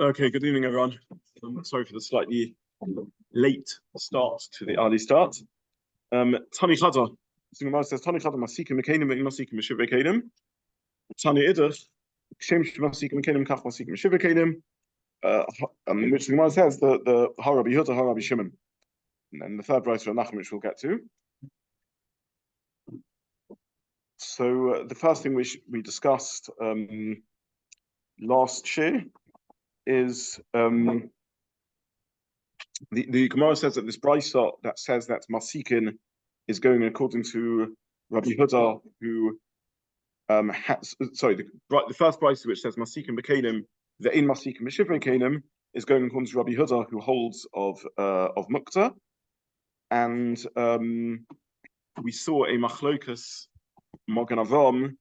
Okay, good evening, everyone. Sorry for the slightly late start to the early start. Tani Chada. The Gemara says, Tani Chada, Masikim Kelim, Masikim Shivrei Kelim. Tani Idach, Shem Masikim Kelim, Kach Masikim Shivrei Kelim. Which the Gemara says, the Rabbi Yehuda, Rabbi Shimon. And the third writer, Nachum, which we'll get to. So the first thing we discussed last year is the Gemara says that this brisa that says that Masikin is going according to Rabbi Yehuda, who the first brisa which says Masikin Kelim, the in Masikin Shivrei Kelim is going according to Rabbi Yehuda, who holds of Muktza, and we saw a machlokas Magen Avraham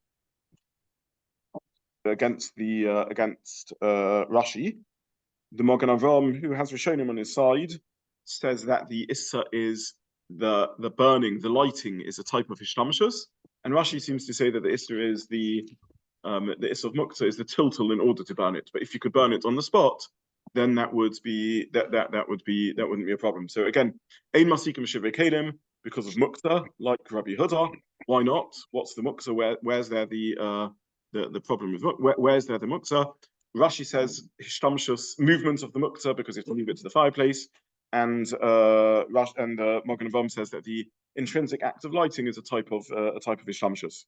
against Rashi. The Magen Avraham, who has Rishonim on his side, says that the issa is the burning, the lighting is a type of hishtamshus, and Rashi seems to say that the issa is the issa of Muktza is the tiltal in order to burn it. But if you could burn it on the spot, then that wouldn't be a problem. So again, ein masikim shivrei kelim because of Muktza, like Rabbi Yehuda. Why not? What's the Muktza? Where's there the problem with where's there the Muktza? Rashi says hishtamshus, movement of the Muktza, because it's leave it to the fireplace, and Magen Avraham says that the intrinsic act of lighting is a type of hishtamshus.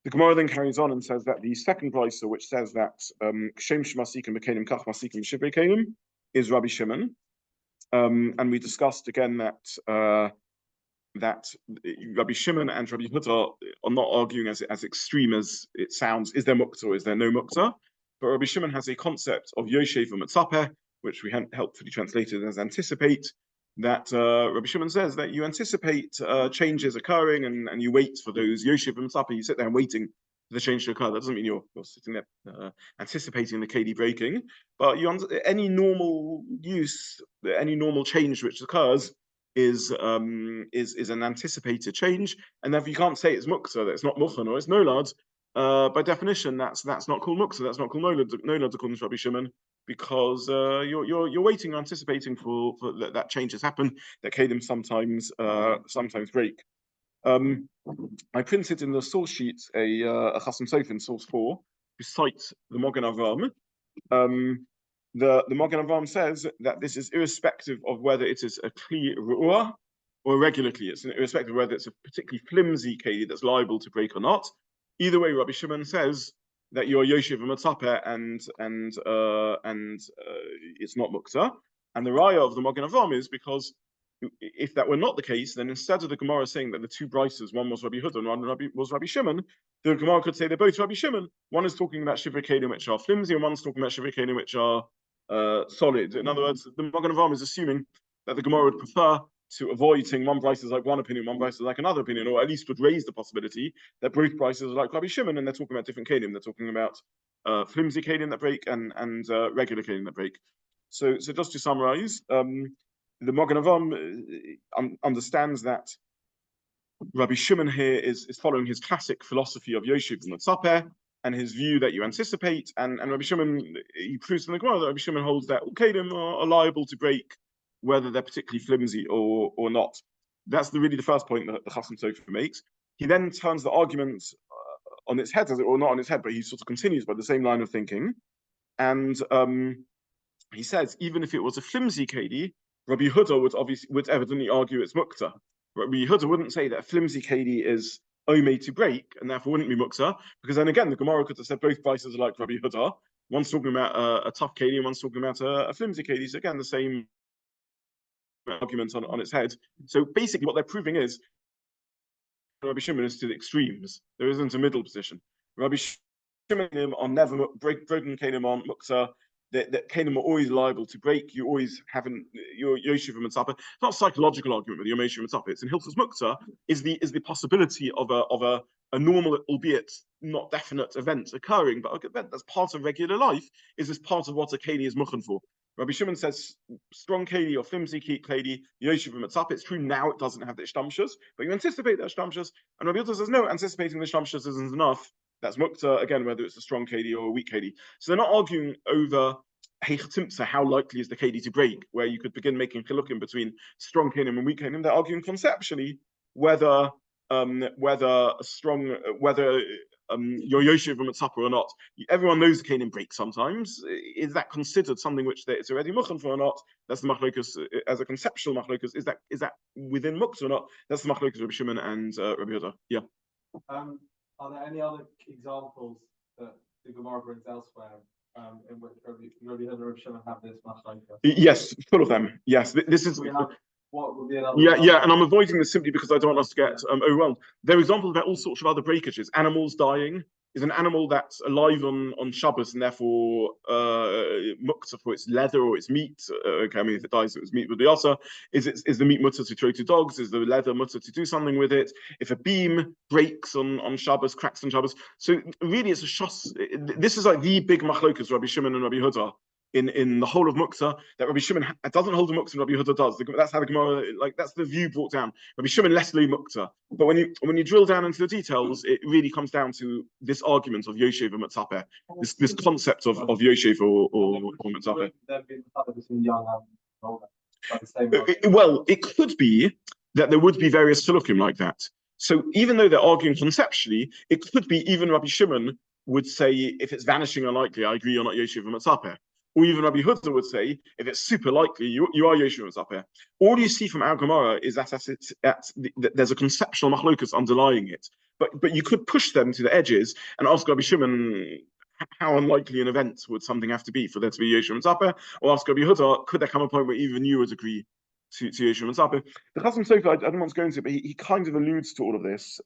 The Gemara then carries on and says that the second brisa, which says that Shem Masikim Kelim Kach Masikim Shivrei Kelim, is Rabbi Shimon, and we discussed again that Rabbi Shimon and Rabbi Yehuda are not arguing as extreme as it sounds. Is there Muktza or is there no Muktza? But Rabbi Shimon has a concept of Yoshev Matzapeh, which we helpfully translated as anticipate. That Rabbi Shimon says that you anticipate changes occurring and you wait for those Yoshev Matzapeh. You sit there and waiting for the change to occur. That doesn't mean you're sitting there anticipating the Kelim breaking, but any normal use, any normal change which occurs is an anticipated change, and therefore you can't say it's Muktza, that it's not Muchan or it's Nolad. By definition, that's not called Muktza, that's not called Nolad according to Rabbi Shimon, because you're waiting, anticipating for that change has happened. That Kelim sometimes break. I printed in the source sheet a Chasam Sofer, source 4, who cites the Magen Avraham. The Magen Avraham says that this is irrespective of whether it is a kli ru'ah or a regular kli. It's irrespective of whether it's a particularly flimsy kli that's liable to break or not. Either way, Rabbi Shimon says that you are Yoshev Matzapeh and it's not Muktza. And the raya of the Magen Avraham is because if that were not the case, then instead of the Gemara saying that the two brises, one was Rabbi Yehuda and one was Rabbi Shimon, the Gemara could say they're both Rabbi Shimon. One is talking about Shivrei Kelim which are flimsy, and one's talking about Shivrei Kelim which are solid. In other words, the Magen Avraham is assuming that the Gemara would prefer to avoid saying one brice is like one opinion, one brice is like another opinion, or at least would raise the possibility that both brices are like Rabbi Shimon, and they're talking about different kelim. They're talking about flimsy kelim that break and regular kelim that break. So just to summarize, the Magen Avraham understands that Rabbi Shimon here is following his classic philosophy of Yoshev Matzapeh and his view that you anticipate, and Rabbi Shimon, he proves in the Gemara that Rabbi Shimon holds that all kelim are liable to break, whether they're particularly flimsy or not. That's really the first point that the Chasam Sofer makes. He then turns the argument on its head, or not on its head, but he sort of continues by the same line of thinking. And he says, even if it was a flimsy keli, Rabbi Yehuda would evidently argue it's Muktza. Rabbi Yehuda wouldn't say that a flimsy keli is made to break, and therefore wouldn't be Muktza, because then again, the Gemara could have said both prices are like Rabbi Yehuda. One's talking about a tough keli, and one's talking about a flimsy keli. So again, the same argument on its head. So basically what they're proving is Rabbi Shimon is to the extremes. There isn't a middle position. Rabbi Shimon are never broken kelim on Muktza. That kelim are always liable to break. You always haven't your Yoshev Matzapeh. It's not a psychological argument with your Yoshev Matzapeh. It's in Hilchos Muktza is the possibility of a normal, albeit not definite event occurring, but an event that's part of regular life. Is this part of what a keli is muchan for? Rabbi Shimon says strong keli or flimsy keli, Yoshev Matzapeh. It's true now it doesn't have the shtamshus, but you anticipate that shtamshus. And Rabbi Yehuda says no, anticipating the shtamshus isn't enough. That's Muktza, again, whether it's a strong KD or a weak KD. So they're not arguing over how likely is the Keli to break, where you could begin making chilukim between strong Kelim and weak Kelim. They're arguing conceptually whether you're Yoshev Mitzapeh or not. Everyone knows the Kelim break sometimes. Is that considered something which it's already muchen for or not? That's the machlokus as a conceptual machlokus. Is that within Muktza or not? That's the machlokus of Rabbi Shimon and Rabbi Yehuda. Yeah. Are there any other examples that the Gemara brings elsewhere in which Rabbi Yehuda and Rabbi Shimon have this machlokus? Yes, full of them. Yes, this is. What would be another? Yeah, and I'm avoiding this simply because I don't want us to get overwhelmed. There are examples about all sorts of other breakages. Animals dying. Is an animal that's alive on Shabbos and therefore Muktza for its leather or its meat. Okay, I mean, if it dies, its meat would be also. Is the meat mutter to throw to dogs? Is the leather mutter to do something with it? If a beam breaks on Shabbos, cracks on Shabbos. So really, it's a shos. This is like the big machlokas, Rabbi Shimon and Rabbi Yehuda. In the whole of Muktza, that Rabbi Shimon doesn't hold the Muktza and Rabbi Yehuda does. That's how the Gemara, that's the view brought down. Rabbi Shimon less Muktza. But when you drill down into the details, it really comes down to this argument of Yoshev and Mitzapeh, this concept of Yoshev or Mitzapeh. Well, it could be that there would be various chilukim like that. So even though they're arguing conceptually, it could be even Rabbi Shimon would say, if it's vanishing unlikely, I agree you're not Yoshev and Mitzapeh. Or even Rabbi Yehuda would say, if it's super likely, you are Yoshev and Mitzapeh. All you see from our Gemara is that there's a conceptual machlokus underlying it. But you could push them to the edges and ask Rabbi Shimon, how unlikely an event would something have to be for there to be Yoshev and Mitzapeh? Or ask Rabbi Yehuda, could there come a point where even you would agree to Yoshev and Mitzapeh? The Chasam Sofer, I don't want to go into it, but he kind of alludes to all of this.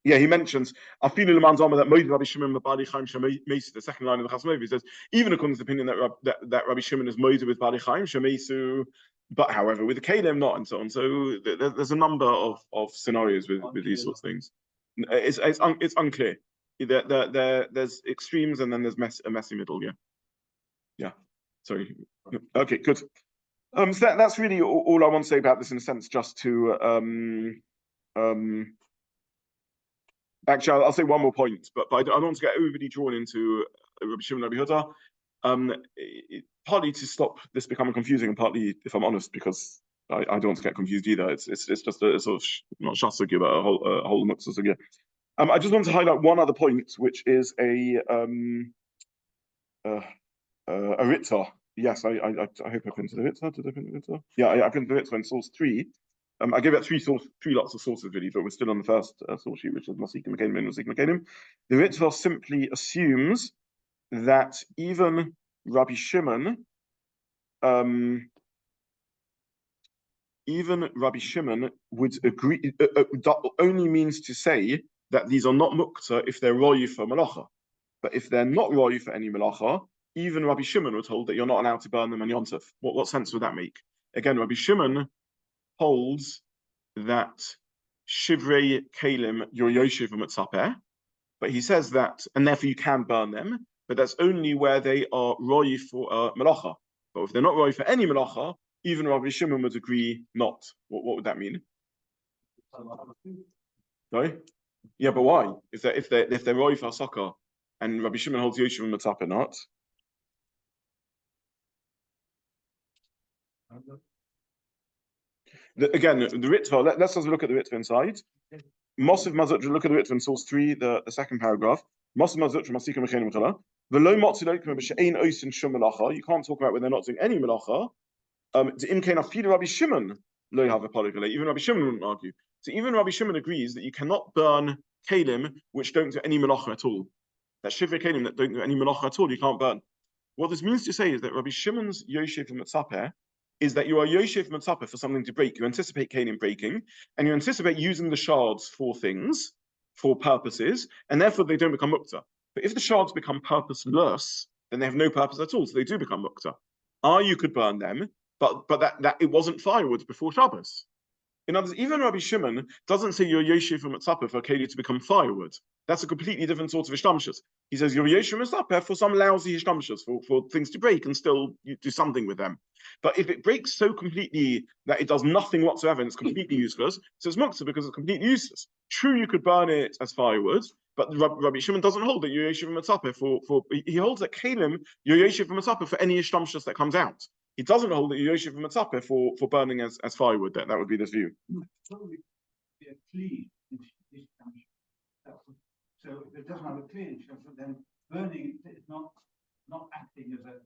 Yeah, he mentions Afilu Leman Zama that Moed Rabbi Shimon Bali Chaim Shemeisu. The second line of the Chasam Sofer, he says, even according to the opinion that Rabbi Shimon is Moed with Bali Chaim Shemeisu, but however with the Kelim not, and so on. So there's a number of scenarios with these sorts of things. It's unclear. There's extremes and then there's a messy middle. Yeah. Sorry. Okay, good. So that's really all I want to say about this in a sense. Just to actually, I'll say one more point, but I don't want to get overly drawn into Rabbi Shimon and Rabbi Yehuda. Partly to stop this becoming confusing, and partly, if I'm honest, because I don't want to get confused either. It's just a sort of not shasugi, but a whole Muktza sugya. I just want to highlight one other point, which is a Ritza. Yes, I hope I printed the Ritza. Did I print the Ritza? Yeah, I printed the Ritza in source 3. I gave out three lots of sources really, but we're still on the first source sheet, which is Masechet Shabbat and Masechet Kelim. The Ritva simply assumes that even Rabbi Shimon, would agree. Only means to say that these are not Muktza if they're royu for melacha, but if they're not royu for any melacha, even Rabbi Shimon were told that you're not allowed to burn them on Yom Tov. What sense would that make? Again, Rabbi Shimon holds that Shivrei Kelim you're Yoshev and Mitzapeh, but he says that, and therefore you can burn them, but that's only where they are roy for melacha. But if they're not roy for any melacha, even Rabbi Shimon would agree not. What would that mean? Sorry? Yeah, but why? If they're roy for soccer, and Rabbi Shimon holds Yoshev and Mitzapeh not. Again, the Ritva, let's just look at the Ritva inside. Mosif Mazut, look at the Ritva in source 3, the second paragraph. Mosif Mazut, Masika Mechenim Chala. V'lo Motzilokim B'She'ein Osin Shum Melacha. You can't talk about when they're not doing any melacha. To Imkein Afidu Rabbi Shimon, lo have a polyglot. Even Rabbi Shimon wouldn't argue. So even Rabbi Shimon agrees that you cannot burn Kelim which don't do any melacha at all. That Shivrei Kelim that don't do any melacha at all, you can't burn. What this means to say is that Rabbi Shimon's Yoshev and Mitzapeh is that you are Yoshev Mitzapeh for something to break. You anticipate Kelim breaking, and you anticipate using the shards for things, for purposes, and therefore they don't become Muktza. But if the shards become purposeless, then they have no purpose at all, so they do become Muktza. You could burn them, but that it wasn't firewood before Shabbos. In other words, even Rabbi Shimon doesn't say you're Yoshev and Mitzapeh for Kelim to become firewood. That's a completely different sort of Ishtamshus. He says you're Yoshev and Mitzapeh for some lousy Ishtamshus, for things to break and still you do something with them. But if it breaks so completely that it does nothing whatsoever and it's completely useless, so it's Muktza because it's completely useless. True, you could burn it as firewood, But Rabbi Shimon doesn't hold that you're Yeshiva Mitzapeh for he holds that Kelim you're Yeshiva Mitzapeh for any Ishtamshus that comes out. He doesn't hold that you're Yeshiva Mitzapeh for burning as firewood. That would be this view. Probably be a clean so if it doesn't have a clean, then burning is not acting as a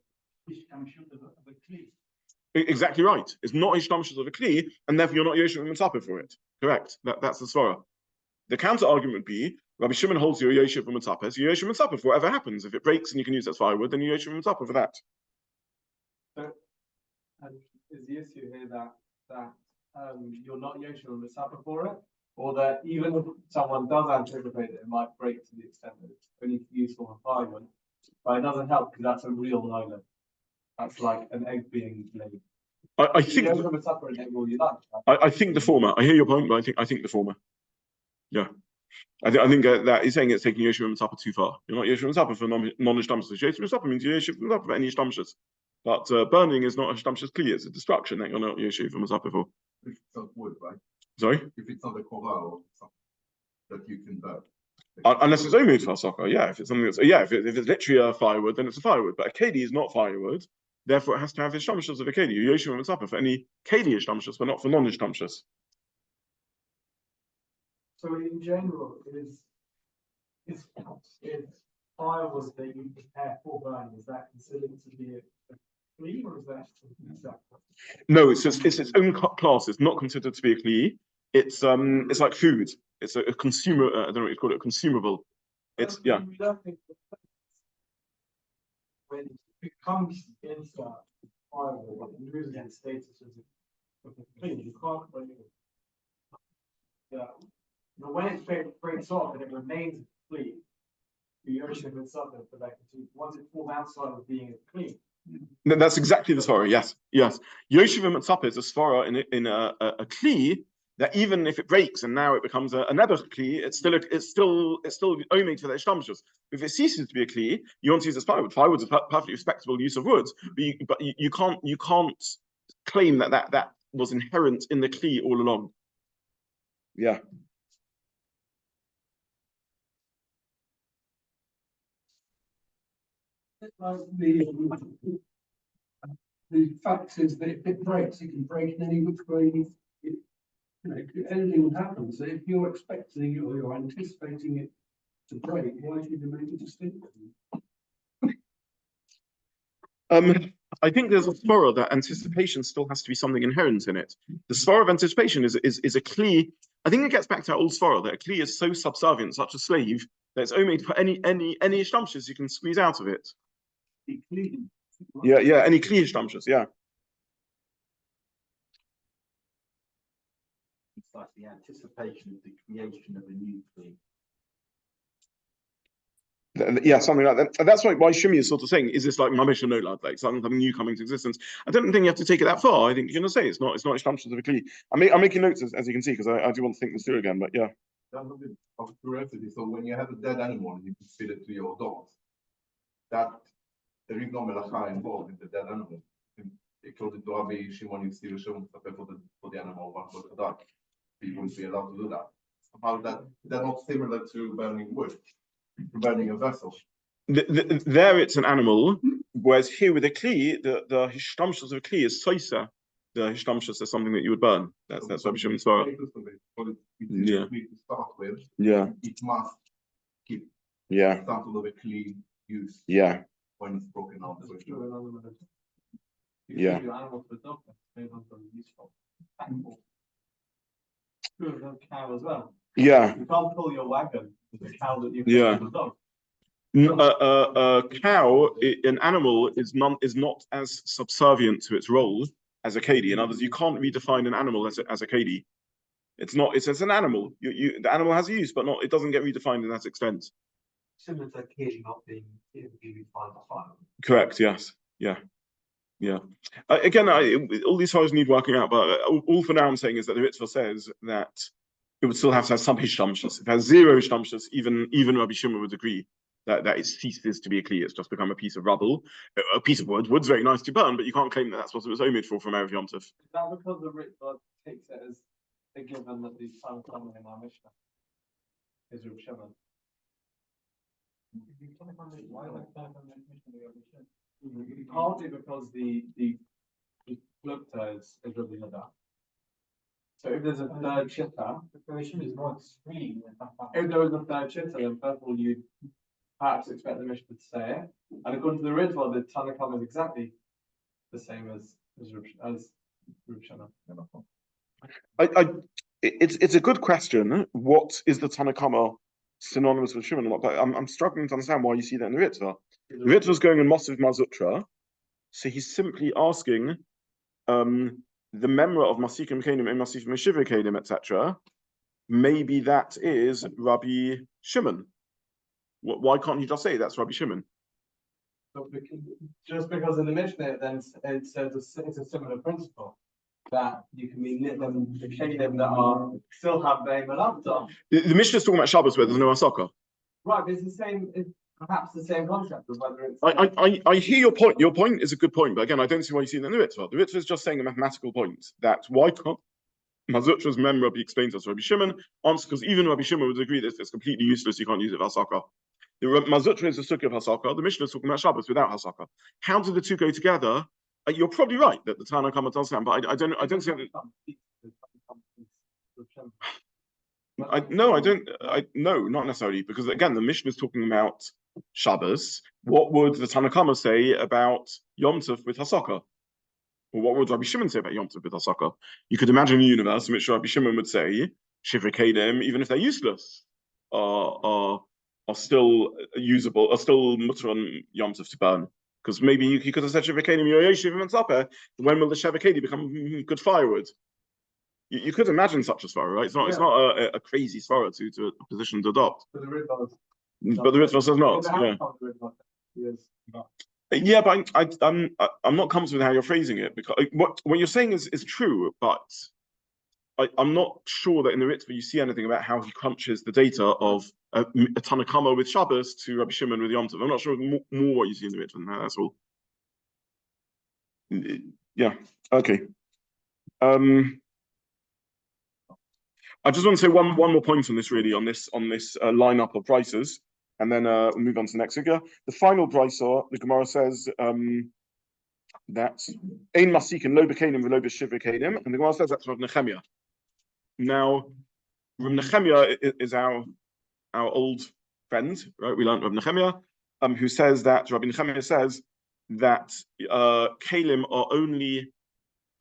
ishtamshut of a kli. Exactly right. It's not ishtamshus of a kli, and therefore you're not Yeshiva Mitzapeh for it. Correct. That's the svara. The counter argument would be Rabbi Shimon holds you're Yeshiva Mitzapeh, so you're Yeshiva Mitzapeh for whatever happens. If it breaks and you can use that as firewood, then you're Yeshiva Mitzapeh for that. So, is the issue here that you're not Yeshiva Mitzapeh for it, or that even if someone does anticipate it might break to the extent that it's only useful for firewood, but it doesn't help because that's a real lilac. That's like an egg being laid. I think I think the former. I hear your point, but I think the former. Yeah, I think that he's saying it's taking Yeshiva Mitzapeh too far. You're not Yeshiva Mitzapeh for non-ishtamshus. Yeshiva Mitzapeh means you're Yeshiva Mitzapeh for any ishtamshus. But burning is not a ishtamshus kli; it's a destruction that you're not Yeshiva Mitzapeh for. If it's not wood, right? Sorry. If it's not a chaburah or something that you can burn. Unless it's only for soccer, yeah. If it's something that's if it's literally a firewood, then it's a firewood. But a keli is not firewood, therefore it has to have ishtamshus of a keli. You're Yeshiva Mitzapeh for any keli ishtamshus, but not for non-ishtamshus. So in general, is firewood that you prepare for burning, is that considered to be a kli, or is that separate? No, it's its own class. It's not considered to be a kli. It's like food. It's a consumer. I don't know what you call it. A consumable. It's yeah. We don't think that when it becomes inside firewood, it loses its status as a kli. You can't bring it. Yeah. But when it breaks off and it remains clean, you Yeshiva Mitzapeh for that. Once it falls outside of being clean. That's exactly the svara. Yes. Yeshiva Mitzapeh is a svara in a kli that even if it breaks and now it becomes another kli, it's still only for the ishtamshus. If it ceases to be a kli, you want to use it as firewood. Firewood is a perfectly respectable use of wood, but you can't claim that was inherent in the kli all along. Yeah. The fact is that if it breaks, it can break in any which way. Anything will happen. So if you're expecting it or you're anticipating it to break, why should you make a distinction? I think there's a svara that anticipation still has to be something inherent in it. The svara of anticipation is a kli. I think it gets back to our old svara that a kli is so subservient, such a slave, that it's only for any ishtamshus you can squeeze out of it. Yeah, any kli ishtamshus, yeah. It's like the anticipation of the creation of a new kli. Yeah, something like that. And that's why Shimi is sort of saying, is this like mamish or no, like something new coming to existence? I don't think you have to take it that far. I think you're going to say it's not ishtamshus of a kli. I'm making notes as you can see because I do want to think this through again. But yeah. That's a bit of curiosity. So when you have a dead animal and you can feed it to your dogs, that there is no melacha involved in the dead animal. According to Rabbi Shimon, you still show for the animal one for the dog. You wouldn't be allowed to do that. Somehow they're not similar to burning wood, burning a vessel. There it's an animal, whereas here with a kli, the hishtamshus of a kli is soisa. The hishtamshus is something that you would burn. That's Rabbi Shimon's svara. Yeah. To start with, Yeah. it must keep some sort of a clean use. Yeah. When it's broken out. Yeah. Cow as well. Yeah. You can't pull your wagon with a cow that you Yeah. the dog. A cow, an animal is not as subservient to its role as a kedi. In other words, you can't redefine an animal as a kedi. It's an animal. The animal has a use, but it doesn't get redefined in that extent. Similar to a kid not being refined by fire. Correct. Yes. Yeah. Again, all these files need working out, but all for now I'm saying is that the Ritzvah says that it would still have to have some hishtamshus. If it has zero hishtamshus, even Rabbi Shimon would agree that it ceases to be a kli. It's just become a piece of rubble, a piece of wood. Wood's very nice to burn, but you can't claim that that's what it was omitted for from Erev Yom Tov. Is that because the Ritzvah takes it as a given that the time coming in our Mishna is Reb Shimon? Partly because the Muktza is really that. So if there's a third shitta, the question is more extreme. If there was a third shitta, then first of all you'd perhaps expect the Mishna to say it. And according to the Ritva, the Tanakh is exactly the same as Reb Shana. It's a good question. What is the Tanakh synonymous with Shimon or not? But I'm struggling to understand why you see that in the Ritva. The Ritva is going in Mosif Mazutra, so he's simply asking the member of Masikim Kelim and Masif Shivrei Kelim, etc. Maybe that is Rabbi Shimon. Why can't he just say that's Rabbi Shimon? Just because in the Mishnah then it says it's a similar principle that you can be them the Kelim that are still have their melachot. The Mishnah is talking about Shabbos where there's no Asaka. Right, but it's the same. It's perhaps the same concept of whether it's. I hear your point. Your point is a good point, but again, I don't see why you see it in the Ritva. The Ritva is just saying a mathematical point that why can't Mazutra's member Rabbi explains us Rabbi Shimon answer because even Rabbi Shimon would agree that it's completely useless. You can't use it for Hasaka. The Mazutra is a sukkah of Hasaka. The Mishnah is talking about Shabbos without Hasaka. How do the two go together? You're probably right that the Tanakh does stand, but I don't see. No, not necessarily, because again, the Mishnah is talking about Shabbos. What would the Tanakh say about Yom Tov with Hasaka? Or what would Rabbi Shimon say about Yom Tov with Hasaka? You could imagine a universe in which Rabbi Shimon would say, Shivrei Kelim, even if they're useless, are still usable, are still mutter on Yom Tov to burn. Because maybe he could have said Shivrei Kelim, Yeshiva and Sapeh, when will the Shivrei Kelim become good firewood? You could imagine such a svara, right? It's not a crazy svara to a position to adopt. But the Ritva says not. Yeah, but I'm not comfortable with how you're phrasing it because what you're saying is true, but I'm not sure that in the Ritva you see anything about how he crunches the data of a Tanakh with Shabbos to Rabbi Shimon with Yom Tov. I'm not sure more what you see in the Ritva than that. That's all. Yeah. Okay. I just want to say one more point on this, really, on this lineup of prices, and then we'll move on to the next figure. The final price, the Gemara says that ein masikin lo b'kelim v'lo b'shivra kelim, and the Gemara says that's Rav Nechemia. Now, Rav Nechemia is our old friend, right? We learned Rav Nechemia, who says that Rabbi Nechemia says that kelim are only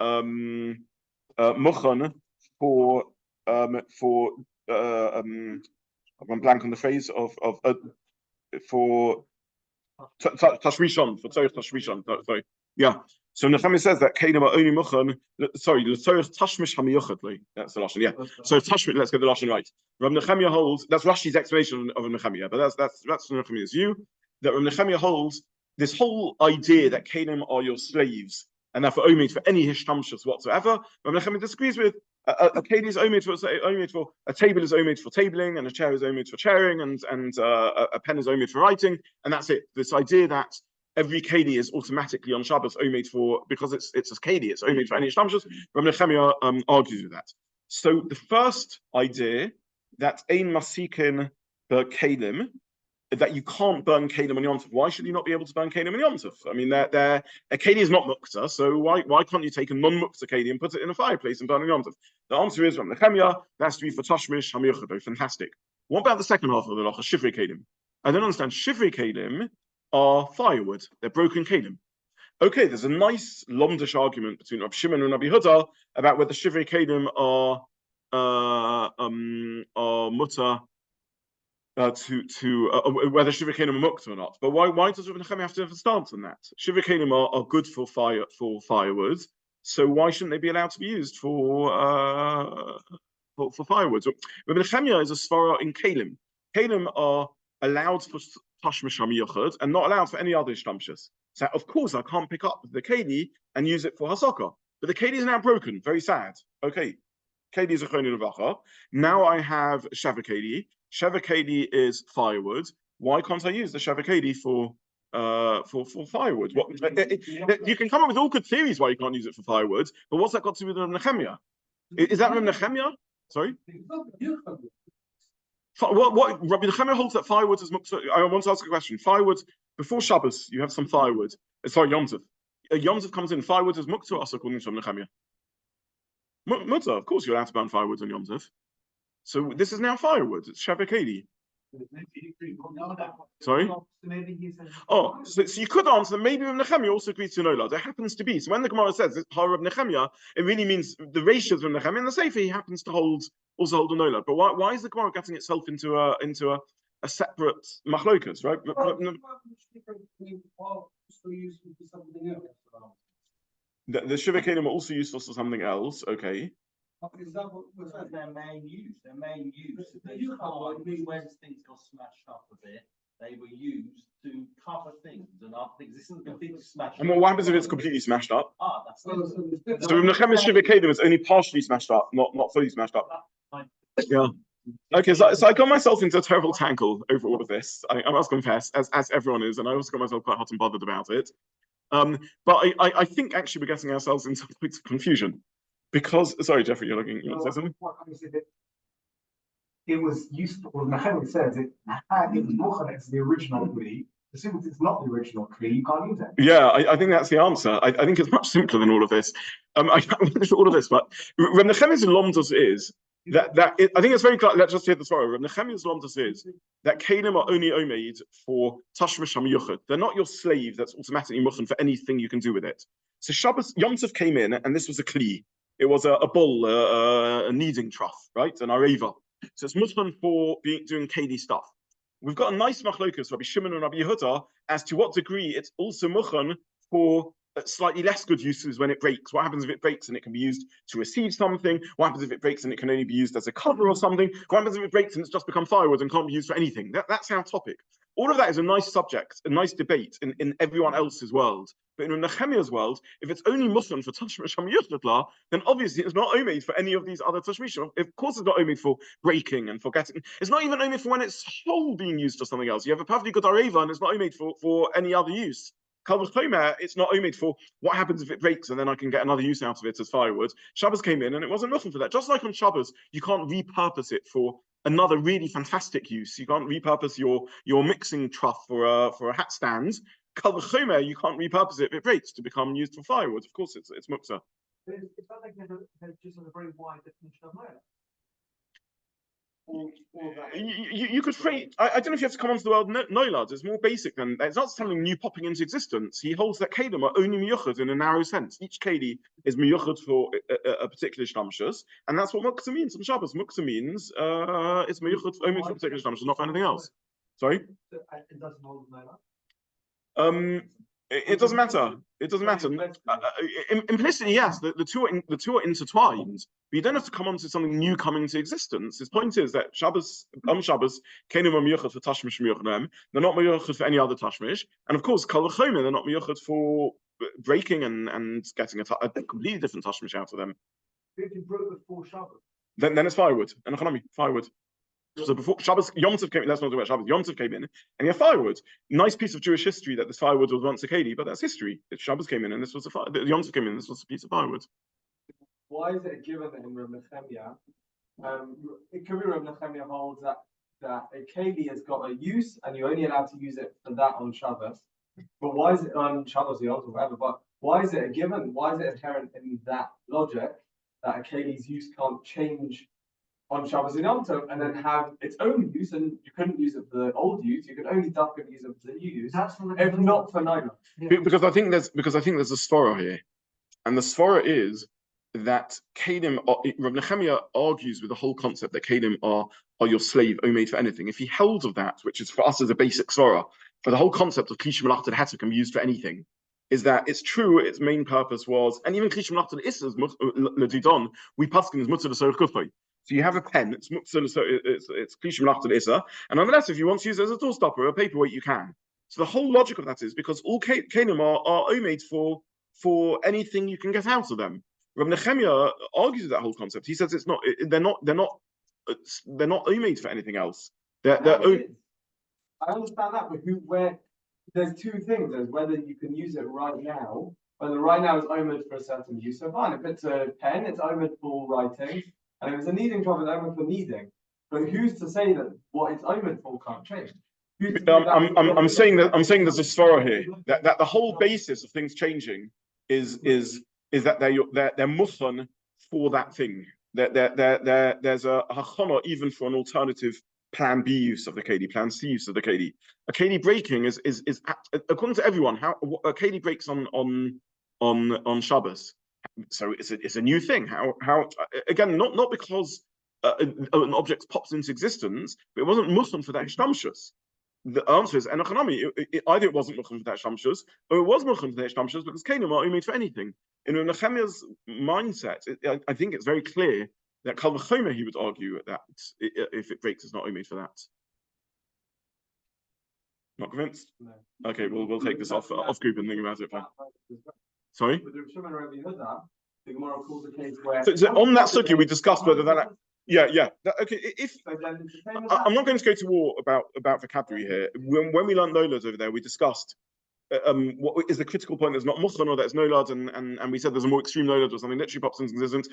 muchan for I'm blank on the phrase for tashmishon, for tzorich tashmishon. Sorry, yeah. So Nechemia says that kelim are only muchan. Sorry, tzorich tashmish hamiyuchat. That's the lashon. Yeah. So tashmish. Let's get the lashon right. Rav Nechemia holds. That's Rashi's explanation of Nechemia, but that's Nechemia's view that Rav Nechemia holds this whole idea that kelim are your slaves and therefore omed for any hishtamshus whatsoever. Rav Nechemia disagrees with. A keli is omed for a table is omed for tabling, and a chair is omed for chairing, and a pen is omed for writing, and that's it. This idea that every keli is automatically on Shabbos omed for because it's a keli, it's omed for any shtamshus. Rav Nechemia argues with that. So the first idea that ein masikin kelim, that you can't burn kelim on Yom Tov. Why should you not be able to burn kelim on Yom Tov? I mean, a kelim is not Muktza, so why can't you take a non-Muktza kelim and put it in a fireplace and burn on Yom Tov? The answer is from Nechemia, that's to be for Tashmish Hamiyuchado. Fantastic. What about the second half of the Halacha, Shivrei kelim? I don't understand. Shivrei kelim are firewood. They're broken kelim. Okay, there's a nice lomdish argument between Rabbi Shimon and Rabbi Huda about whether Shivrei kelim are mutter. Whether Shivrei kelim are muktza or not, but why does Rabbi Nechemia have to have a stance on that? Shivrei kelim are good for firewood, so why shouldn't they be allowed to be used for firewood? So Rabbi Nechemia is a svara in kelim. Kelim are allowed for tashmish hamiyuchad and not allowed for any other shtamshus. So of course I can't pick up the keli and use it for hasaka, but the keli is now broken. Very sad. Okay, keli is a choni levacha. Now I have shava keli. Sheva keli is firewood. Why can't I use the sheva keli for firewood? You can come up with all good theories why you can't use it for firewood, but what's that got to do with Rav Nechemia? Is that Rav Nechemia? Sorry. What Rabbi Nechemia holds that firewood is Muktza. I want to ask a question. Firewood before Shabbos, you have some firewood. Sorry, Yom Tov. Yom Tov comes in. Firewood is Muktza also according to Rabbi Nechemia. Muktza, of course, you're allowed to burn firewood on Yom Tov. So this is now firewood. It's Shabbat. Sorry? Oh, so you could answer that maybe Rabbi Nechemia also agrees to Nolad. It happens to be. So when the Gemara says it's Rabbi Nechemia, it really means the ratios of Rabbi Nechemia, and the Sefer he happens to also hold a Nolad. But why is the Gemara getting itself into a separate machlokas, right? The Shivrei Kelim are also useful for something else, okay. Is that what was their main use? Their main use, when things got smashed up a bit, they were used to cover things, and after things, this isn't completely smashed. And what happens if it's completely smashed up? That's so Rabbi Nechemia's Shivrei Kelim is only partially smashed up, not fully smashed up. Yeah. Okay, so I got myself into a terrible tangle over all of this. I must confess, as everyone is, and I also got myself quite hot and bothered about it. But I think actually we're getting ourselves into some bit of confusion. Because, sorry, Jeffrey, you want to say something? It was useful, well, Nechemia says it was more it's the original Kli. As soon as it's not the original Kli, you can't use it. Yeah, I think that's the answer. I think it's much simpler than all of this. I can't finish all of this, but Rabbi Nechemia's lomdos is I think it's very clear. Let's just hear the story. Rabbi Nechemia's lomdos is that Kelim are only omeid for tashmish hamiyuchad. They're not your slave that's automatically muchan for anything you can do with it. So Shabbos Yom Tov came in, and this was a Kli. It was a bowl, a kneading trough, right? An areva. So it's muchan for doing keli stuff. We've got a nice machlokus, Rabbi Shimon and Rabbi Yehuda, as to what degree it's also muchan for slightly less good uses when it breaks. What happens if it breaks and it can be used to receive something? What happens if it breaks and it can only be used as a cover or something? What happens if it breaks and it's just become firewood and can't be used for anything? That's our topic. All of that is a nice subject, a nice debate in everyone else's world. But in Nechemia's world, if it's only muchan for tashmish hamiyuchla, then obviously it's not omeid for any of these other tashmishim. Of course, it's not omeid for breaking and for getting. It's not even omeid for when it's whole being used for something else. You have a perfectly good areva, and it's not omeid for any other use. It's not omeid for what happens if it breaks and then I can get another use out of it as firewood. Shabbos came in and it wasn't muchan for that. Just like on Shabbos, you can't repurpose it for another really fantastic use. You can't repurpose your mixing trough for a hat stand. You can't repurpose it if it breaks to become used for firewood. Of course, it's Muktza. It's not like they're just on a very wide definition of murder. You could phrase. I don't know if you have to come onto the word noilad. It's more basic than it's not something new popping into existence. He holds that kelim are only miyuchad in a narrow sense. Each keli is miyuchad for a particular shtamshus, and that's what Muktza means on Shabbos. Muktza means it's miyuchad only for a particular shtamshus, not for anything else. Sorry. It doesn't hold noilad. It doesn't matter. It doesn't matter. Implicitly, yes, the two are intertwined. But you don't have to come onto something new coming into existence. His point is that Shabbos, kelim are miyuchad for tashmish miyuchadem. They're not miyuchad for any other tashmish. And of course, kal v'chomer, they're not miyuchad for breaking and getting a completely different tashmish out of them. If you broke before Shabbos, then it's firewood. And economy, firewood. So before Shabbos, Yom Tov came in, let's not talk about Shabbos, Yom Tov came in, and you have firewood. Nice piece of Jewish history that this firewood was once a keli, but that's history. Shabbos came in, and this was Yom Tov came in, and this was a piece of firewood. Why is it a given in Rabbi Nechemia? It could be Rabbi Nechemia holds that a keli has got a use, and you're only allowed to use it for that on Shabbos. But why is it on Shabbos, Yom Tov, whatever? But why is it a given? Why is it inherent in that logic that a keli's use can't change on Shabbos and Yom Tov, and then have its own use, and you couldn't use it for the old use. You could only duck and use it for the new use. If not for neither. Because I think there's a svara here, and the svara is that kelim. Rabbi Nechemia argues with the whole concept that kelim are your slave, omeid for anything. If he held of that, which is for us as a basic svara, for the whole concept of klish melachot heter can be used for anything, is that it's true. Its main purpose was, and even klish melachot isas ledidon, we paskin is mutzah l'sorech gufay. So you have a pen, it's klish melachot isa, and nonetheless, if you want to use it as a door stopper or a paperweight, you can. So the whole logic of that is because all kelim are omeid for anything you can get out of them. Rabbi Nechemia argues with that whole concept. He says they're not omeid for anything else. I understand that, but where there's two things. There's whether you can use it right now, whether right now is omeid for a certain use. So fine, if it's a pen, it's omeid for writing. And if it's a kneading trough, it's omeid for kneading. But who's to say that what it's omen for can't change? Who's to say that- I'm saying there's a svara here that the whole basis of things changing is that they're muchan for that thing. There's a hachana even for an alternative plan B use of the KD, plan C use of the KD. A KD breaking is according to everyone how a KD breaks on Shabbos. So it's a new thing. How again not because an object pops into existence, but it wasn't muchan for that ishtamshus. The answer is enochanami. Either it wasn't muchan for that ishtamshus, or it was muchan for that ishtamshus because kelim are made for anything. In Nehemiah's mindset, I think it's very clear that Kal V'chomer he would argue that if it breaks, it's not made for that. Not convinced? No. Okay, we'll take this off group and think about it. Fine. Sorry. With the Shimon Rabbi Yehuda, the Gemara calls a case where. So on that sukkah, we discussed whether that. Yeah. Okay. If So then it's the same as I'm not going to go to war about vocabulary here. When we learned Nolad over there, we discussed what is the critical point that's not muchan or that's Nolad, and we said there's a more extreme Nolad or something literally pops into existence.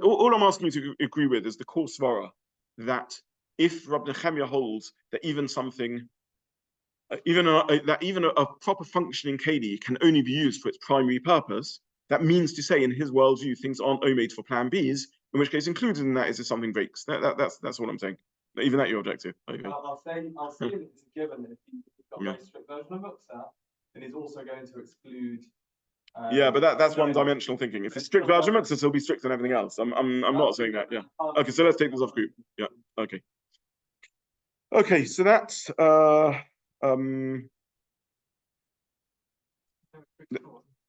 All I'm asking you to agree with is the core svara that if Rabbi Nehemiah holds that even something, even a proper functioning KD can only be used for its primary purpose, that means to say in his worldview things aren't made for plan Bs, in which case included in that is if something breaks. That's what I'm saying. Even that your objective. Okay. I'll say that it's a given that if you've got a very strict version of Muktza, then he's also going to exclude. Yeah, but that's one-dimensional thinking. If it's strict measurements, it'll be strict on everything else. I'm not saying that. Yeah. Okay, so let's take this off group. Yeah. Okay. Okay, so that's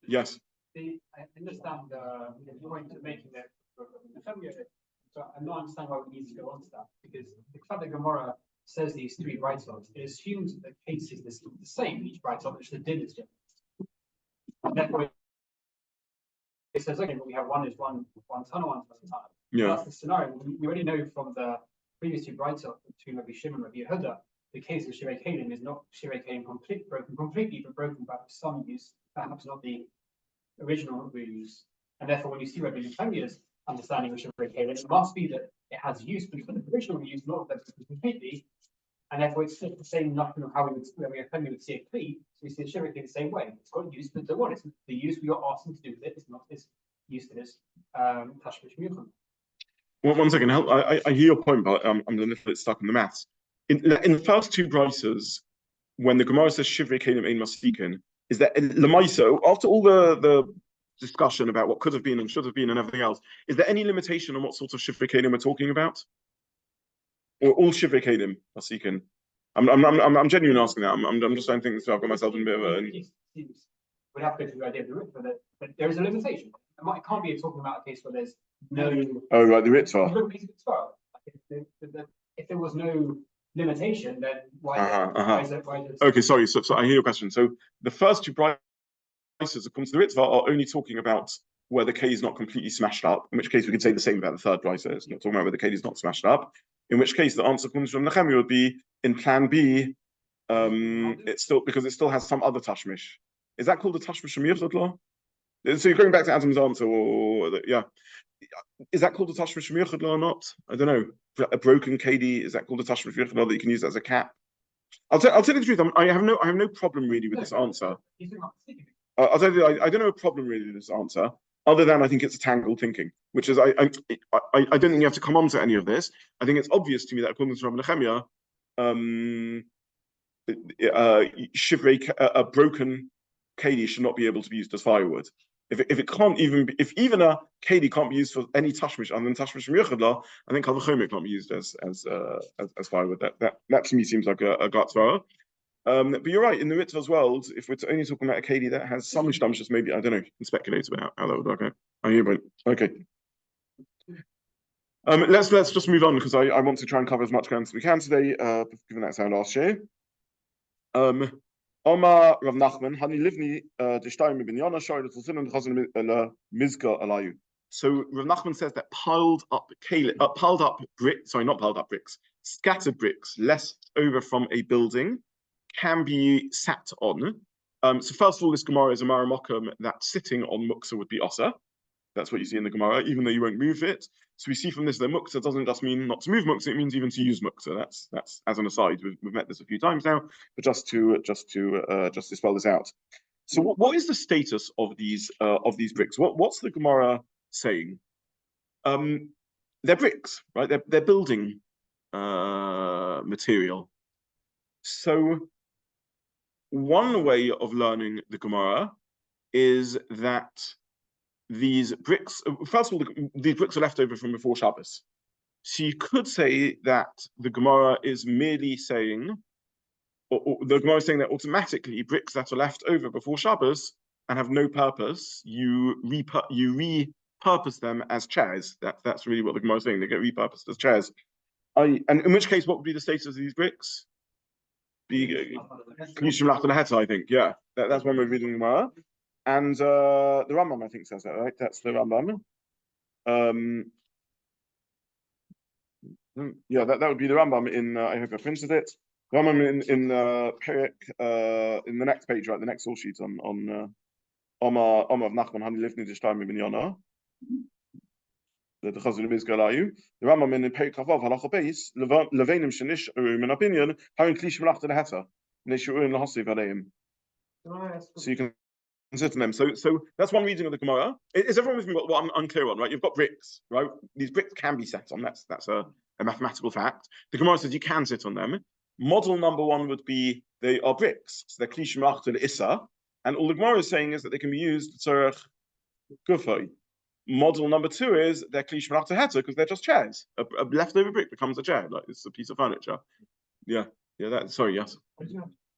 yes. I understand the point of making that. So I'm not understanding why we need to go on to that because the fact that Gemara says these three bright spots, it assumes that the case is the same each bright spot, which the din is different. And therefore, it says okay, but we have one ton and one ton. Yeah. That's the scenario. We already know from the previous two bright spots between Rabbi Shimon and Rabbi Yehuda, the case of Shivrei Kelim is not Shivrei Kelim completely, but broken by some use, perhaps not the original use. And therefore, when you see Rabbi Nehemiah's understanding of Shivrei Kelim, it must be that it has use, but for the original use, not that completely. And therefore, it's the same nothing of how Rabbi Nehemiah would see a kli. So we see Shivrei Kelim the same way. It's got use, but what is the use we are asking to do with it is not this use to this tashmish muchan. One second, help. I hear your point, but I'm a little bit stuck on the maths. In the first two brises, when the Gemara says Shivrei Kelim ein masfikin, is that Lamaiso, after all the discussion about what could have been and should have been and everything else, is there any limitation on what sort of Shivrei Kelim we're talking about? Or all Shivrei Kelim masfikin? I'm genuinely asking that. I'm just trying to think this. I've got myself in a bit of a. We have to go through the idea of the root, but there is a limitation. It can't be talking about a case where there's no. Oh right, the Ritzvah. If there was no limitation, then why is it? Okay, sorry. So I hear your question. So the first two brises, according to the Ritzvah, are only talking about where the K is not completely smashed up. In which case, we could say the same about the third brise. It's not talking about where the K is not smashed up. In which case, the answer according to Nehemiah would be in Plan B. It's still because it still has some other tashmish. Is that called the tashmish shemiyach law? So you're going back to Adam's answer, yeah. Is that called a tashmish shemiyach law or not? I don't know. A broken KD, is that called a tashmish shemiyach law that you can use as a cap? I'll tell you the truth. I have no problem really with this answer. I'll tell you, I don't have a problem really with this answer, other than I think it's a tangled thinking, which is I don't think you have to come on to any of this. I think it's obvious to me that according to Rabbi Nehemiah, Shivrei, a broken KD should not be able to be used as firewood. If it can't if even a KD can't be used for any tashmish other than tashmish miyachadla, I think Kal V'chomer can't be used as firewood. That to me seems like a gatzvara. But you're right, in the Ritzvah's world, if we're only talking about a KD that has some ishtamshus, maybe I don't know, you can speculate about how that would work out. I hear you. Okay. Let's just move on because I want to try and cover as much ground as we can today, given that's our last year. Omar Rav Nachman, Hani Livni, Dishtaim Ibn Yonah, Shari L'Tulsin, and Chazan Mizka Alayu. So Rav Nachman says that piled up bricks, sorry, not piled up bricks, scattered bricks left over from a building can be sat on. So first of all, this Gemara is a Maramokam that sitting on Muktza would be Osa. That's what you see in the Gemara, even though you won't move it. So we see from this that Muktza doesn't just mean not to move Muktza, it means even to use Muktza. That's as an aside. We've met this a few times now, but just to spell this out. So what is the status of these bricks? What's the Gemara saying? They're bricks, right? They're building material. So one way of learning the Gemara is that these bricks, first of all, these bricks are left over from before Shabbos. So you could say that the Gemara is merely saying, or the Gemara is saying that automatically bricks that are left over before Shabbos and have no purpose, you repurpose them as chairs. That's really what the Gemara is saying. They get repurposed as chairs. And in which case, what would be the status of these bricks? I think, yeah. That's one way of reading the Gemara. And the Rambam, I think, says that, right? That's the Rambam. Yeah, that would be the Rambam in, I hope I printed it. Rambam in the next page, right? The next source sheet on Omar of Nachman Hani Livni Dishtaim Ibn Yonah. The Rambam in Perek Chavav Halacha Beis Levenim Shenish Min opinion Harin Klish Melach Teheta Neshurin Lahasiv Aleim. So you can consider them. So that's one reading of the Gemara. Is everyone with me? What I'm unclear on, right? You've got bricks, right? These bricks can be set on. That's a mathematical fact. The Gemara says you can sit on them. Model number one would be they are bricks, so they're Klish Melach Issa, and all the Gemara is saying is that they can be used tzorech gufay. Model number two is they're Klish Melach Teheta because they're just chairs. A leftover brick becomes a chair, like it's a piece of furniture. Yeah. Sorry, yes. It's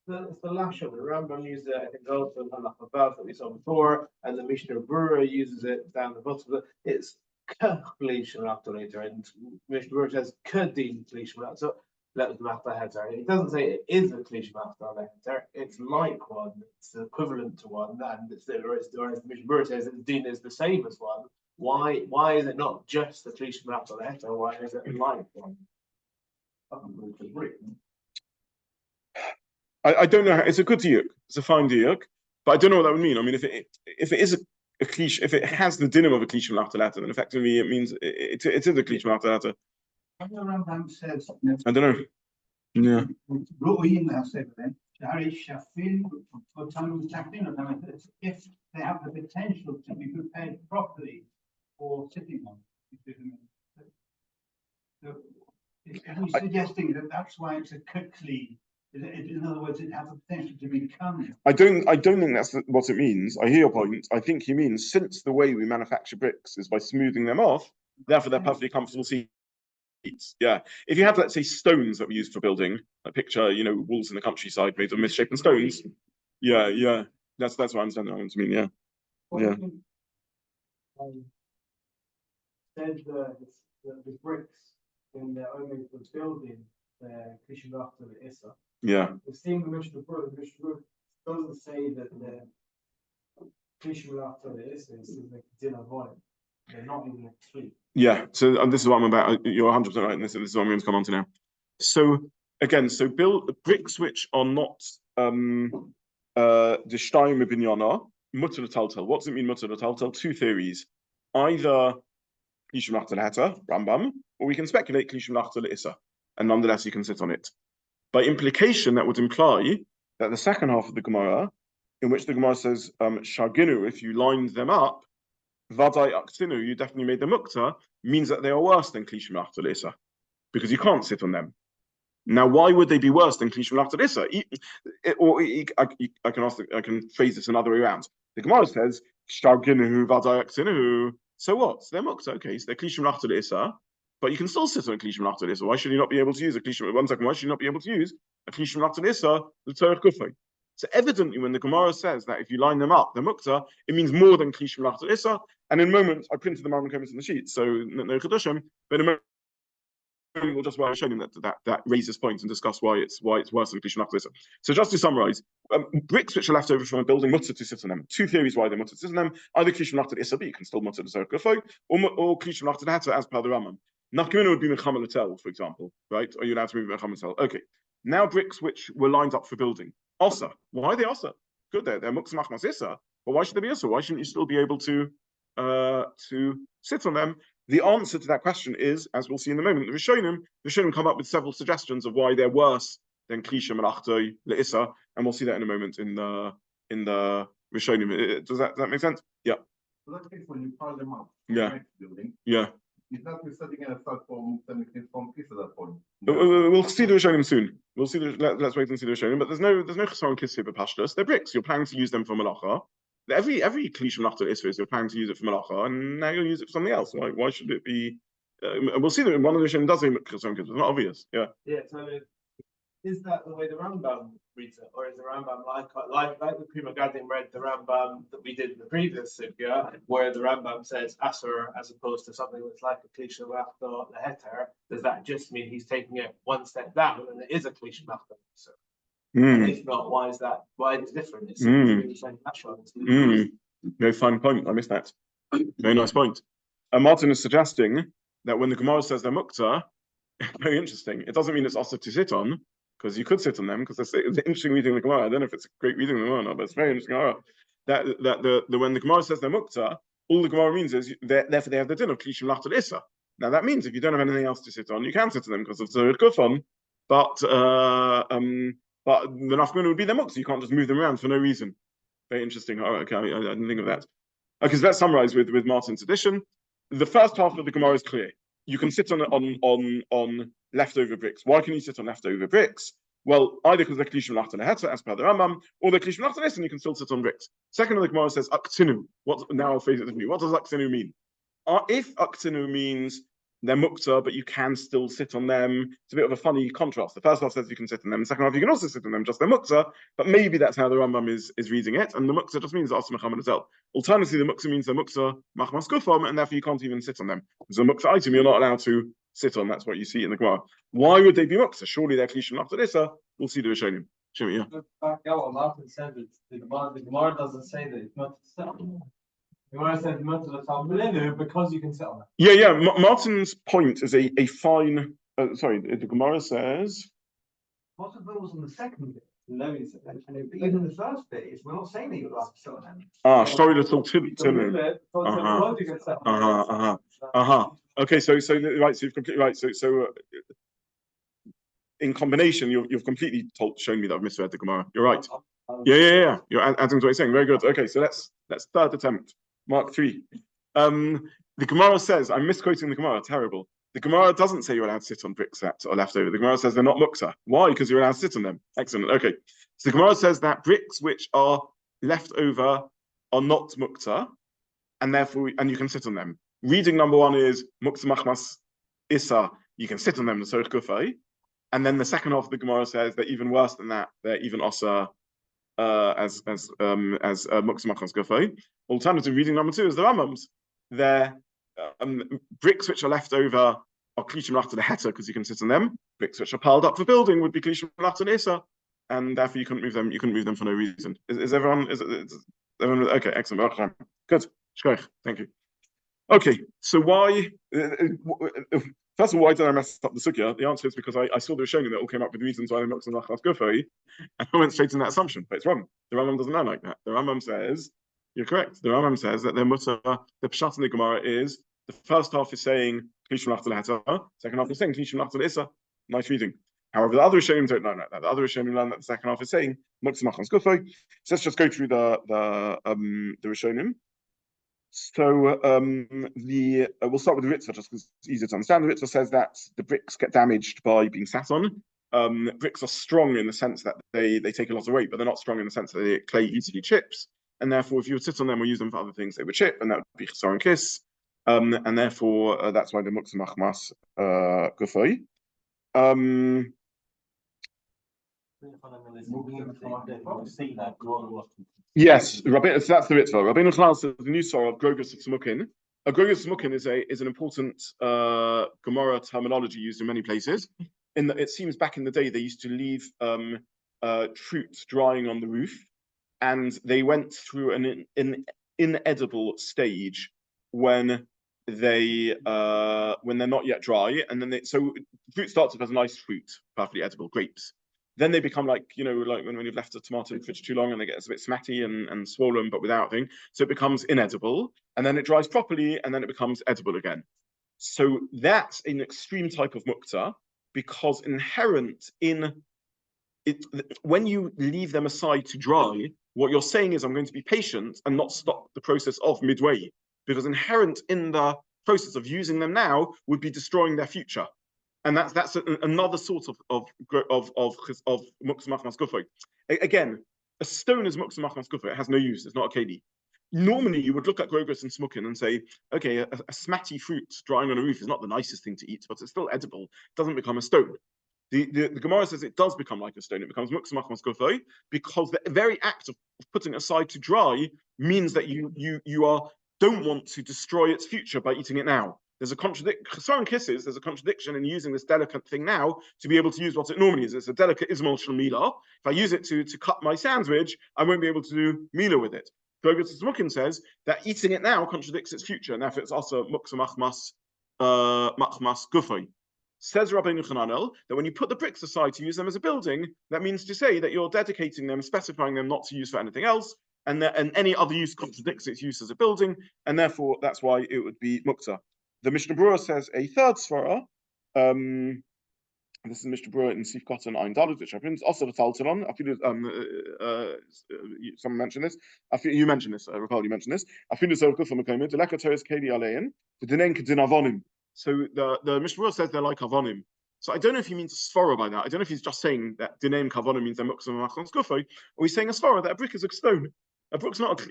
the Lasha. The Rambam uses it, I think, also in Halacha that we saw before, and the Mishna uses it down the bottom. It's Klish Melach Teheta, and Mishna says Kadin Klish Melach. So it doesn't say it is a Klish Melach Teheta. It's like one. It's equivalent to one, and whereas the Mishna says that the din is the same as one. Why is it not just the Klish Melach Teheta? Why is it like one? I don't know. It's a good diuk. It's a fine diuk, but I don't know what that would mean. I mean, if it is a klish, if it has the dinim of a klish melach teheta, then effectively it means it is a klish melach teheta. The Rambam says, I don't know. Yeah. If they have the potential to be prepared properly for sitting on. So he's suggesting that that's why it's a kukli. In other words, it has the potential to become. I don't think that's what it means. I hear your point. I think he means since the way we manufacture bricks is by smoothing them off, therefore they're perfectly comfortable seats. Yeah. If you had, let's say, stones that were used for building, like picture, walls in the countryside made of misshapen stones. Yeah. That's what I understand. What I mean. Yeah. Said the bricks in the only building. Yeah. The same Mishna doesn't say that the Kishma after the Issa is like dinner volume. They're not even like sleep. Yeah. So this is what I'm about. You're 100% right. And this is what I'm going to come on to now. So again, build bricks which are not the Shtayim Binyana, Mutter Taltal. What does it mean, Mutter Taltal? Two theories. Either Klishim Lachta Rambam, or we can speculate Klishim Lachta Issa. And nonetheless, you can sit on it. By implication, that would imply that the second half of the Gemara, in which the Gemara says, Shaginu, if you lined them up, Vadai Aktinu, you definitely made them Muktza, means that they are worse than Klishim Lachta Issa, because you can't sit on them. Now, why would they be worse than Klishim Lachta Issa? I can phrase this another way around. The Gemara says, Shaginu, Vadai Aktinu, so what? So they're Muktza, okay, so they're Klishim Lachta Issa. But you can still sit on a Klishim Melach Teheta. Why should you not be able to use a Klishim? 1 second. Why should you not be able to use a Klishim Melach Teheta? The Tzorech Gufay. So evidently, when the Gemara says that if you line them up, the Muktza, it means more than Klishim Melach Teheta. And in a moment, I printed the Maran comments in the sheet, so no Chedushim. But in a moment, we'll just show you that raises points and discuss why it's worse than Klishim Melach Teheta. So just to summarize, bricks which are left over from a building, Muktza to sit on them. Two theories why they're Muktza to sit on them: either Klishim Melach Teheta, but you can still Muktza the Tzorech Gufay, or Klishim Melach Teheta as per the Rambam. Nachmina would be Mechama Latel, for example, right? Are you allowed to move Mechama Latel? Okay. Now bricks which were lined up for building. Osa. Why are they Osa? Good, they're Muktza Machmas Issa. But why should they be Issa? Why shouldn't you still be able to to sit on them? The answer to that question is, as we'll see in a moment, the Rishonim come up with several suggestions of why they're worse than Klisha Melachto Le'issa, and we'll see that in a moment in the Rishonim. Does that make sense? Yeah. So that case when you pile them up, Yeah. next building, Yeah. is that we're setting an aside from peace at that point? We'll see the Rishonim soon. We'll see let's wait and see the Rishonim. But there's no Chesaron Kiss here, Pashtus. They're bricks. You're planning to use them for Malacha. Every Klisha Melachto Le'issa is you're planning to use it for Malacha, and now you'll use it for something else. Why should it be? We'll see that one of the Rishonim does say Chesaron Kiss. It's not obvious. Yeah. Yeah, so is that the way the Rambam reads it, or is the Rambam like the Prima Gadim read the Rambam that we did in the previous sugya, where the Rambam says Asur as opposed to something that's like a Klisha Melachto Leheter? Does that just mean he's taking it one step down and it is a Klisha Melachto? So, if not, why is that? Why is it different? It's really saying Asur. Very fine point. I missed that. Very nice point. Martin is suggesting that when the Gemara says they're Muktza, very interesting. It doesn't mean it's also to sit on, because you could sit on them, because it's interesting reading the Gemara. I don't know if it's a great reading the Gemara or not, but it's very interesting. That when the Gemara says they're Muktza, all the Gemara means is therefore they have the din of Klishim Lachtal Issa. Now that means if you don't have anything else to sit on, you can sit on them because of the Kufon, but the Nafmun would be their Muktza. You can't just move them around for no reason. Very interesting. All right, okay, I didn't think of that. Okay, so let's summarize with Martin's edition. The first half of the Gemara is clear. You can sit on leftover bricks. Why can you sit on leftover bricks? Well, either because they're klishim lachta lehetza, as per the Rambam, or they're klishim lachta lehetza, and you can still sit on bricks. Second of the Gemara says aktinu. Now I'll phrase it differently. What does aktinu mean? If aktinu means they're mukta, but you can still sit on them, it's a bit of a funny contrast. The first half says you can sit on them. The second half you can also sit on them, just they're mukta. But maybe that's how the Rambam is reading it, and the mukta just means asa mechaman azel. Alternatively, the mukta means they're mukta machmas gufam, and therefore you can't even sit on them. Because a mukta item you're not allowed to sit on. That's what you see in the Gemara. Why would they be mukta? Surely they're klishim after this. We'll see the Rishonim. Shimmy, yeah. Back out what Martin said, the Gemara doesn't say that it's not to sit on. The Gemara says not to the Talmud because you can sit on it. Yeah. Martin's point is a fine. Sorry, the Gemara says. What if it was on the second bit? No, he said. And even the first bit is we're not saying that you're allowed to sit on them. Sorry, little Timmy. Okay, so right, so you've completely right. So in combination, you've completely shown me that I've misread the Gemara. You're right. Yeah. You're adding to what you're saying. Very good. Okay, so let's third attempt. Mark 3. The Gemara says, I'm misquoting the Gemara. Terrible. The Gemara doesn't say you're allowed to sit on bricks that are left over. The Gemara says they're not muksa. Why? Because you're allowed to sit on them. Excellent. Okay. So the Gemara says that bricks which are left over are not mukta, and therefore you can sit on them. Reading number 1 is mukta machmas issa. You can sit on them, the sorich gufay. And then the second half of the Gemara says they're even worse than that. They're even osa as mukta machmas gufay. Alternative reading number 2 is the Rambam's. They're bricks which are left over are klishim lachta leheta because you can sit on them. Bricks which are piled up for building would be klishim lachta le'isa, and therefore you couldn't move them. You couldn't move them for no reason. Is everyone? Is everyone? Okay, excellent. Good. Shkoich. Thank you. Okay, so why? First of all, why did I mess up the sugya? The answer is because I saw the Rishonim that all came up with reasons why they're not lachas gufay, and I went straight in that assumption. But it's wrong. The Rambam doesn't know like that. The Rambam says. You're correct. The Rambam says that their mutter, the pshat in the Gemara is the first half is saying klishim lachta leheta, second half is saying klishim lachta le'isa. Nice reading. However, the other Rishonim don't learn like that. The other Rishonim learn that the second half is saying muktzah machmas gufay. So let's just go through the Rishonim. So we'll start with the Ritva just because it's easier to understand. The Ritva says that the bricks get damaged by being sat on. Bricks are strong in the sense that they take a lot of weight, but they're not strong in the sense that clay easily chips. And therefore, if you would sit on them or use them for other things, they would chip, and that would be chesar and kiss. And therefore, that's why the muktzah machmas gufay. Yes, so that's the Ritva. Rabbi Zobin says the new sorrow of Grogus of Smukin. A Grogus of Smukin is an important Gemara terminology used in many places. In that it seems back in the day they used to leave fruit drying on the roof. And they went through an inedible stage when they're not yet dry, and then so fruit starts off as a nice fruit, perfectly edible, grapes, then they become like, like when you've left a tomato in the fridge too long and they get a bit smatty and swollen, but without thing. So it becomes inedible, and then it dries properly, and then it becomes edible again. So that's an extreme type of Muktza, because inherent in it, when you leave them aside to dry, what you're saying is, I'm going to be patient and not stop the process of midway, because inherent in the process of using them now would be destroying their future. And that's another sort of Muktza Machmas Gufay. Again, a stone is Muktza Machmas Gufay. It has no use. It's not a Keli. Normally, you would look at Grogos and Smukin and say, okay, a smatty fruit drying on a roof is not the nicest thing to eat, but it's still edible. It doesn't become a stone. The Gemara says it does become like a stone. It becomes Muktza Machmas Gufay, because the very act of putting it aside to dry means that you don't want to destroy its future by eating it now. There's a kisses. There's a contradiction in using this delicate thing now to be able to use what it normally is. It's a delicate ismal shel mila. If I use it to cut my sandwich, I won't be able to do mila with it. Grogos Smukin says that eating it now contradicts its future, and therefore it's also Muktza Machmas Gufay. Says Rabbi Zobin that when you put the bricks aside to use them as a building, that means to say that you're dedicating them, specifying them not to use for anything else, and any other use contradicts its use as a building, and therefore that's why it would be Muktza. The Mishnah Berurah says a third svara. This is Mishnah Berurah in Sif Cotton Ein Dalet, which happens also the Taltalon. I feel someone mentioned this. I feel you mentioned this. Raphael, you mentioned this. I feel so good for Mekomed. The lekatoris is kedi alein. The dinen kedin avonim. So the Mishnah Berurah says they're like avonim. So I don't know if he means a svara by that. I don't know if he's just saying that dinen kavonim means they're Muktza Machmas Gufay, or he's saying a svara that a brick is a stone. A brick's not a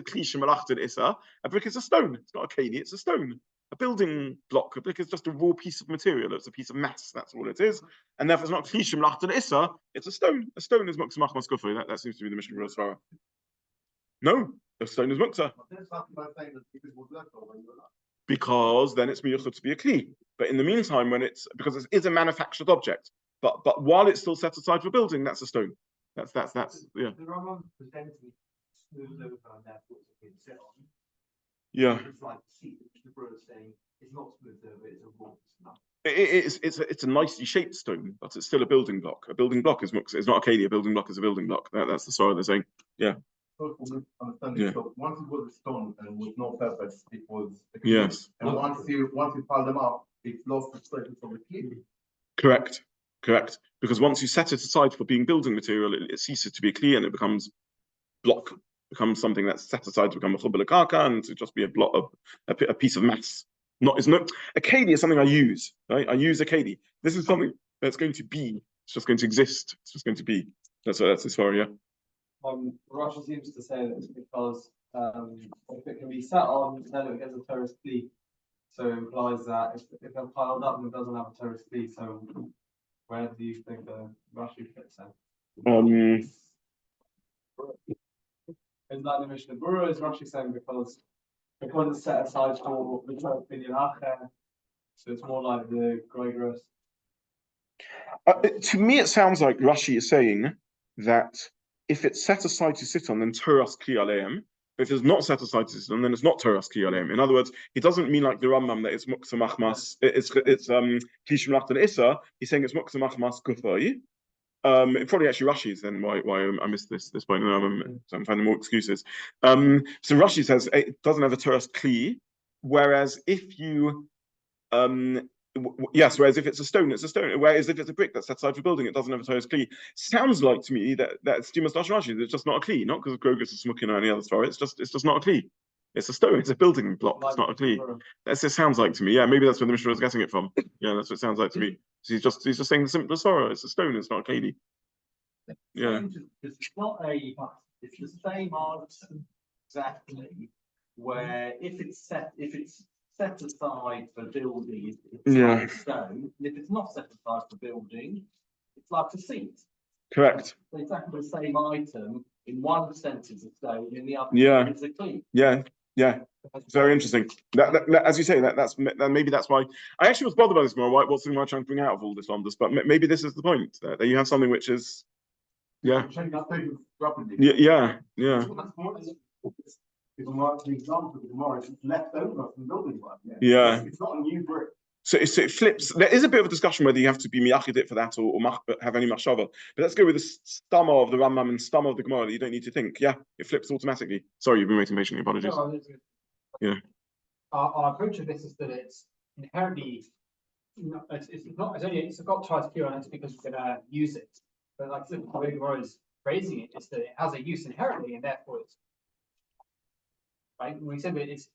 klisha melachot issa. A brick is a stone. It's not a keli. It's a stone. A building block, a brick is just a raw piece of material. It's a piece of mass. That's all it is. And therefore, it's not klisha melachot issa. It's a stone. A stone is Muktza Machmas Gufay. That seems to be the Mishnah Berurah svara. No, a stone is Muktza. Because then it's miyuchad to be a kli. But in the meantime, because it is a manufactured object, but while it's still set aside for building, that's a stone. That's yeah. The Rambam presenting smooth over and therefore it's okay to sit on. Yeah. It's like seat, which the Berurah is saying it's not smooth over, it's a raw stuff. It's a nicely shaped stone, but it's still a building block. A building block is Muktza. It's not a keli. A building block is a building block. That's the story they're saying. Yeah. Yeah. So once it was a stone and with no purpose, it was a kli. Yes. And once you pile them up, it lost its status of a kli. Correct. Because once you set it aside for being building material, it ceases to be a kli and it becomes block. Becomes something that's set aside to become a chaburah karka and to just be a block of a piece of mass. It's not a keli is something I use, right? I use a keli. This is something that's going to be. It's just going to exist. It's just going to be. That's as far, yeah. Rashi seems to say that it's because if it can be sat on, then it gets a terrorist kli. So it implies that if they're piled up and it doesn't have a terrorist kli, so where do you think the Rashi fits in? Is that the Mishnah Berurah? Is Rashi saying because it's set aside for the opinion acher, so it's more like the Grogos? To me, it sounds like Rashi is saying that if it's set aside to sit on, then Torah's kli aleim. If it's not set aside to sit on, then it's not Torah's kli aleim. In other words, he doesn't mean like the Rambam that it's Muktza Machmas. It's klisha melachot issa. He's saying it's Muktza Machmas Gufay. Probably actually Rashi is then why I missed this point. So I'm finding more excuses. So Rashi says it doesn't have a Torah's kli, whereas if you whereas if it's a stone, it's a stone. Whereas if it's a brick that's set aside for building, it doesn't have a Torah's kli. Sounds like to me that's Stimas Dash Rashi. It's just not a kli, not because of Grogos or Smukin or any other story. It's just not a kli. It's a stone. It's a building block. It's not a kli. That's it sounds like to me. Yeah, maybe that's where the Mishra is getting it from. Yeah, that's what it sounds like to me. So he's just saying the simplest sorrow. It's a stone. It's not a kli. Yeah. It's not it's the same answer exactly. Where if it's set aside for building, it's like a stone. And if it's not set aside for building, it's like a seat. Correct. So exactly the same item. In one sense, it's a stone. In the other, it's a kli. Yeah. It's very interesting. That as you say, maybe that's why I actually was bothered by this more. What's the thing I'm trying to bring out of all this London? But maybe this is the point that you have something which is, yeah. It's an example of Gemara, it's left over from building work. Yeah. It's not a new brick. So it flips. There is a bit of a discussion whether you have to be miyachid it for that or have any machshava. But let's go with the stammer of the Rambam and stammer of the Gemara. You don't need to think. Yeah, it flips automatically. Sorry, you've been waiting patiently. Apologies. Yeah. Our approach of this is that it's inherently it's got twice pure on it because we're going to use it. But like the way Gemara is phrasing it is that it has a use inherently, and therefore it's right. When we said that it's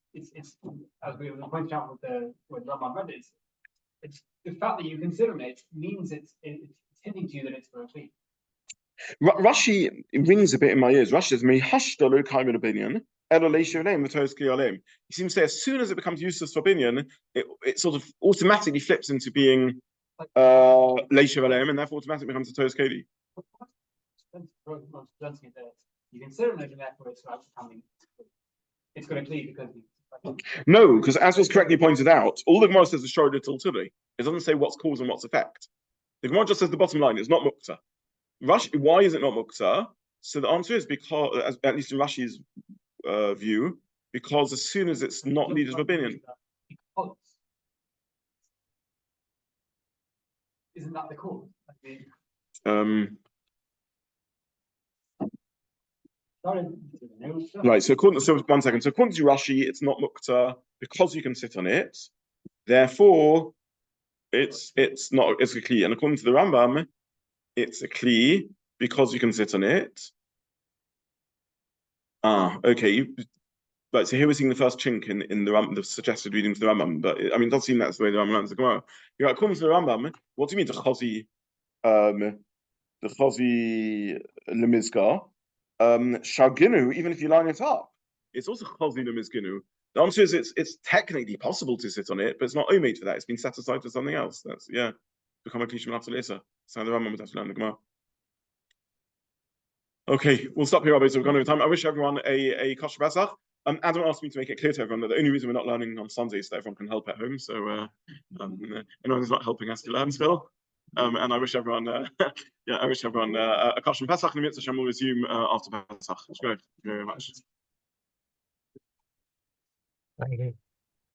as we pointed out with Rambam read it, it's the fact that you consider it means it's hinting to you that it's going to clean. Rashi rings a bit in my ears. Rashi says, "Mehashtalu kaimin opinion." He seems to say as soon as it becomes useless for binyan, it sort of automatically flips into being leisha alem, and therefore automatically becomes a toes keli. You consider it, and therefore it's going to clean because. No, because as was correctly pointed out, all the Gemara says is shorod till today. It doesn't say what's cause and what's effect. The Gemara just says the bottom line is not Muktza. Why is it not Muktza? So the answer is because, at least in Rashi's view, because as soon as it's not needed for binyan. Isn't that the cause? Right. So one second. So according to Rashi, it's not Muktza because you can sit on it. Therefore, it's a kli. And according to the Rambam, it's a kli because you can sit on it. Okay. Right, so here we're seeing the first chink in the Rambam, the suggested reading to the Rambam, but it does seem that's the way the Rambam learns the Gemara. You're right, according to the Rambam, what do you mean the chazi lemizgar? Shaginu, even if you line it up, it's also chazi lemizginu. The answer is it's technically possible to sit on it, but it's not omade for that. It's been set aside for something else. That's become a klishim after later. So the Rambam would have to learn the Gemara. Okay, we'll stop here, Rabbi. So we've gone over time. I wish everyone a kosher Pesach. Adam asked me to make it clear to everyone that the only reason we're not learning on Sunday is that everyone can help at home. So anyone who's not helping has to learn still. And I wish everyone, a kosher Pesach. And the Mitzvah will resume after Pesach. Thank you very much. Thank you.